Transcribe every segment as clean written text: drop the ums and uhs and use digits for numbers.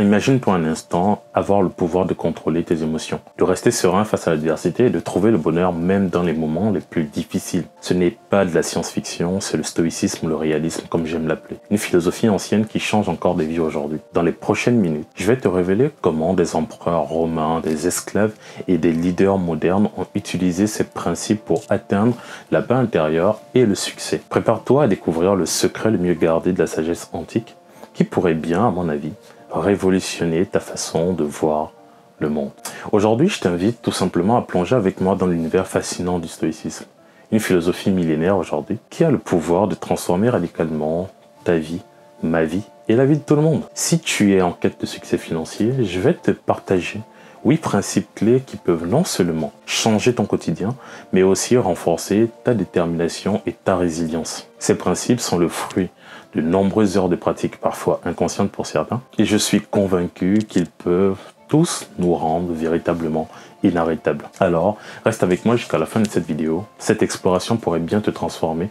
Imagine-toi un instant avoir le pouvoir de contrôler tes émotions, de rester serein face à l'adversité et de trouver le bonheur même dans les moments les plus difficiles. Ce n'est pas de la science-fiction, c'est le stoïcisme ou le réalisme comme j'aime l'appeler. Une philosophie ancienne qui change encore des vies aujourd'hui. Dans les prochaines minutes, je vais te révéler comment des empereurs romains, des esclaves et des leaders modernes ont utilisé ces principes pour atteindre la paix intérieure et le succès. Prépare-toi à découvrir le secret le mieux gardé de la sagesse antique qui pourrait bien, à mon avis, révolutionner ta façon de voir le monde. Aujourd'hui, je t'invite tout simplement à plonger avec moi dans l'univers fascinant du stoïcisme. Une philosophie millénaire aujourd'hui qui a le pouvoir de transformer radicalement ta vie, ma vie et la vie de tout le monde. Si tu es en quête de succès financier, je vais te partager 8 principes clés qui peuvent non seulement changer ton quotidien, mais aussi renforcer ta détermination et ta résilience. Ces principes sont le fruit de nombreuses heures de pratique, parfois inconscientes pour certains, et je suis convaincu qu'ils peuvent tous nous rendre véritablement inarrêtables. Alors, reste avec moi jusqu'à la fin de cette vidéo. Cette exploration pourrait bien te transformer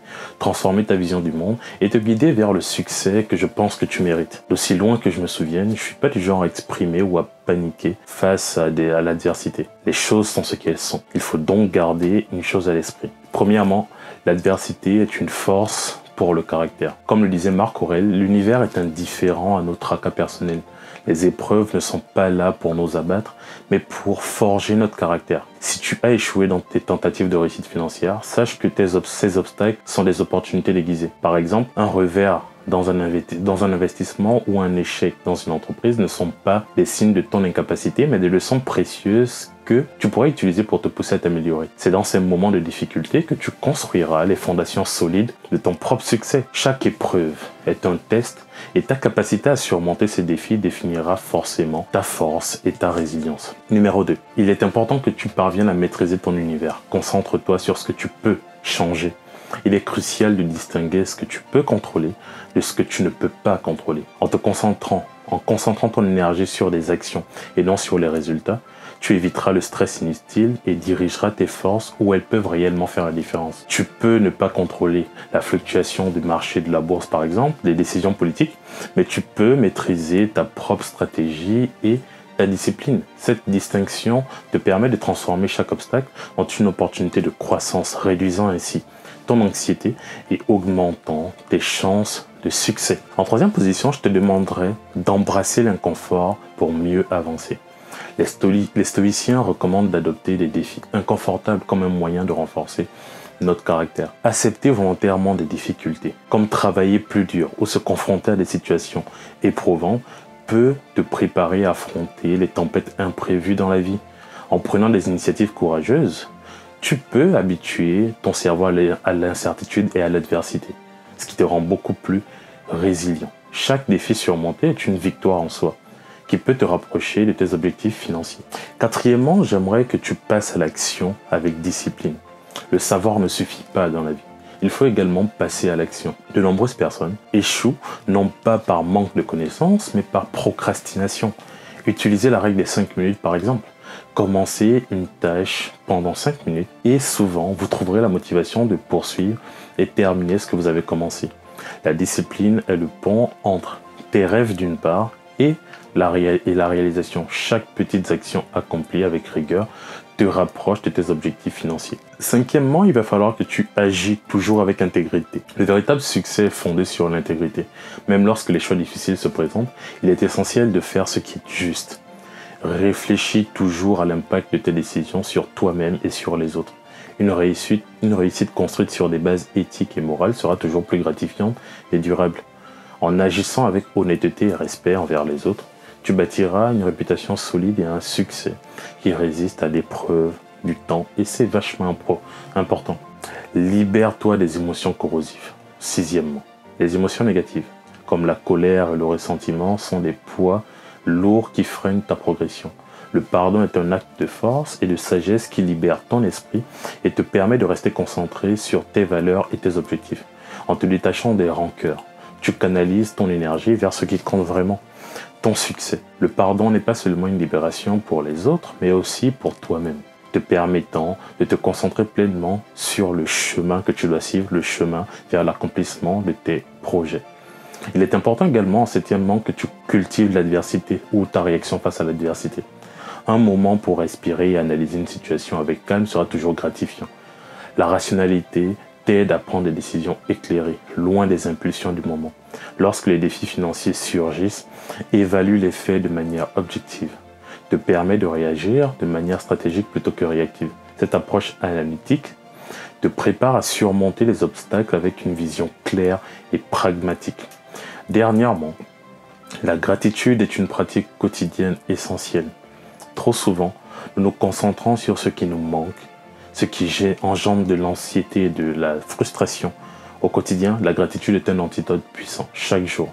ta vision du monde et te guider vers le succès que je pense que tu mérites. D'aussi loin que je me souvienne, je suis pas du genre à exprimer ou à paniquer face à l'adversité. Les choses sont ce qu'elles sont. Il faut donc garder une chose à l'esprit. Premièrement, l'adversité est une force pour le caractère. Comme le disait Marc Aurèle, l'univers est indifférent à nos tracas personnels. Les épreuves ne sont pas là pour nous abattre, mais pour forger notre caractère. Si tu as échoué dans tes tentatives de réussite financière, sache que ces obstacles sont des opportunités déguisées. Par exemple, un revers dans un investissement ou un échec dans une entreprise ne sont pas des signes de ton incapacité, mais des leçons précieuses que tu pourrais utiliser pour te pousser à t'améliorer. C'est dans ces moments de difficulté que tu construiras les fondations solides de ton propre succès. Chaque épreuve est un test et ta capacité à surmonter ces défis définira forcément ta force et ta résilience. Numéro 2. Il est important que tu parviennes à maîtriser ton univers. Concentre-toi sur ce que tu peux changer. Il est crucial de distinguer ce que tu peux contrôler de ce que tu ne peux pas contrôler. En concentrant ton énergie sur des actions et non sur les résultats, tu éviteras le stress inutile et dirigeras tes forces où elles peuvent réellement faire la différence. Tu peux ne pas contrôler la fluctuation du marché de la bourse par exemple, des décisions politiques, mais tu peux maîtriser ta propre stratégie et ta discipline. Cette distinction te permet de transformer chaque obstacle en une opportunité de croissance, réduisant ainsi ton anxiété et augmentant tes chances de succès. En troisième position, je te demanderai d'embrasser l'inconfort pour mieux avancer. Les stoïciens recommandent d'adopter des défis inconfortables comme un moyen de renforcer notre caractère. Accepter volontairement des difficultés, comme travailler plus dur ou se confronter à des situations éprouvantes, peut te préparer à affronter les tempêtes imprévues dans la vie. En prenant des initiatives courageuses, tu peux habituer ton cerveau à l'incertitude et à l'adversité, ce qui te rend beaucoup plus résilient. Chaque défi surmonté est une victoire en soi, qui peut te rapprocher de tes objectifs financiers. Quatrièmement, j'aimerais que tu passes à l'action avec discipline. Le savoir ne suffit pas dans la vie. Il faut également passer à l'action. De nombreuses personnes échouent non pas par manque de connaissances, mais par procrastination. Utilisez la règle des 5 minutes par exemple. Commencez une tâche pendant 5 minutes et souvent vous trouverez la motivation de poursuivre et terminer ce que vous avez commencé. La discipline est le pont entre tes rêves d'une part et la réalisation. Chaque petite action accomplie avec rigueur te rapproche de tes objectifs financiers. Cinquièmement, il va falloir que tu agis toujours avec intégrité. Le véritable succès est fondé sur l'intégrité. Même lorsque les choix difficiles se présentent, il est essentiel de faire ce qui est juste. Réfléchis toujours à l'impact de tes décisions sur toi-même et sur les autres. Une réussite construite sur des bases éthiques et morales sera toujours plus gratifiante et durable. En agissant avec honnêteté et respect envers les autres, tu bâtiras une réputation solide et un succès qui résiste à l'épreuve du temps et c'est vachement important. Libère-toi des émotions corrosives. Sixièmement, les émotions négatives, comme la colère et le ressentiment, sont des poids lourds qui freinent ta progression. Le pardon est un acte de force et de sagesse qui libère ton esprit et te permet de rester concentré sur tes valeurs et tes objectifs. En te détachant des rancœurs, tu canalises ton énergie vers ce qui compte vraiment, ton succès. Le pardon n'est pas seulement une libération pour les autres, mais aussi pour toi-même, te permettant de te concentrer pleinement sur le chemin que tu dois suivre, le chemin vers l'accomplissement de tes projets. Il est important également, septièmement, que tu cultives l'adversité ou ta réaction face à l'adversité. Un moment pour respirer et analyser une situation avec calme sera toujours gratifiant. La rationalité t'aide à prendre des décisions éclairées, loin des impulsions du moment. Lorsque les défis financiers surgissent, évalue les faits de manière objective, te permet de réagir de manière stratégique plutôt que réactive. Cette approche analytique te prépare à surmonter les obstacles avec une vision claire et pragmatique. Dernièrement, la gratitude est une pratique quotidienne essentielle. Trop souvent, nous nous concentrons sur ce qui nous manque, ce qui engendre de l'anxiété et de la frustration. Au quotidien, la gratitude est un antidote puissant. Chaque jour,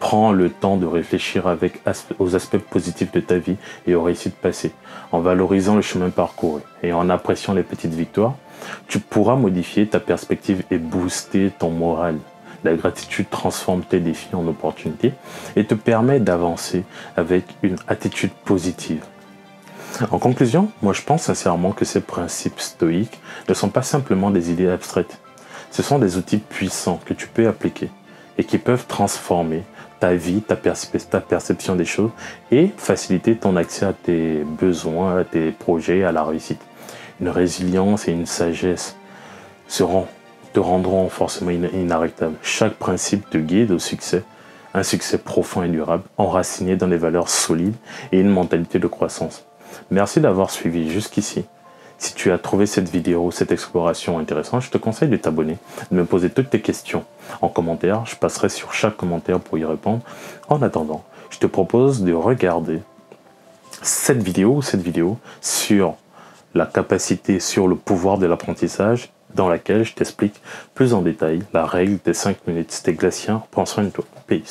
prends le temps de réfléchir aux aspects positifs de ta vie et aux réussites passées. En valorisant le chemin parcouru et en appréciant les petites victoires, tu pourras modifier ta perspective et booster ton moral. La gratitude transforme tes défis en opportunités et te permet d'avancer avec une attitude positive. En conclusion, moi je pense sincèrement que ces principes stoïques ne sont pas simplement des idées abstraites. Ce sont des outils puissants que tu peux appliquer et qui peuvent transformer ta vie, ta perception des choses et faciliter ton accès à tes besoins, à tes projets, à la réussite. Une résilience et une sagesse te rendront forcément inarrêtable. Chaque principe te guide au succès, un succès profond et durable, enraciné dans des valeurs solides et une mentalité de croissance. Merci d'avoir suivi jusqu'ici. Si tu as trouvé cette vidéo, cette exploration intéressante, je te conseille de t'abonner, de me poser toutes tes questions en commentaire. Je passerai sur chaque commentaire pour y répondre. En attendant, je te propose de regarder cette vidéo sur la capacité, sur le pouvoir de l'apprentissage, dans laquelle je t'explique plus en détail la règle des 5 minutes. C'était Gatien, prends soin de toi. Peace.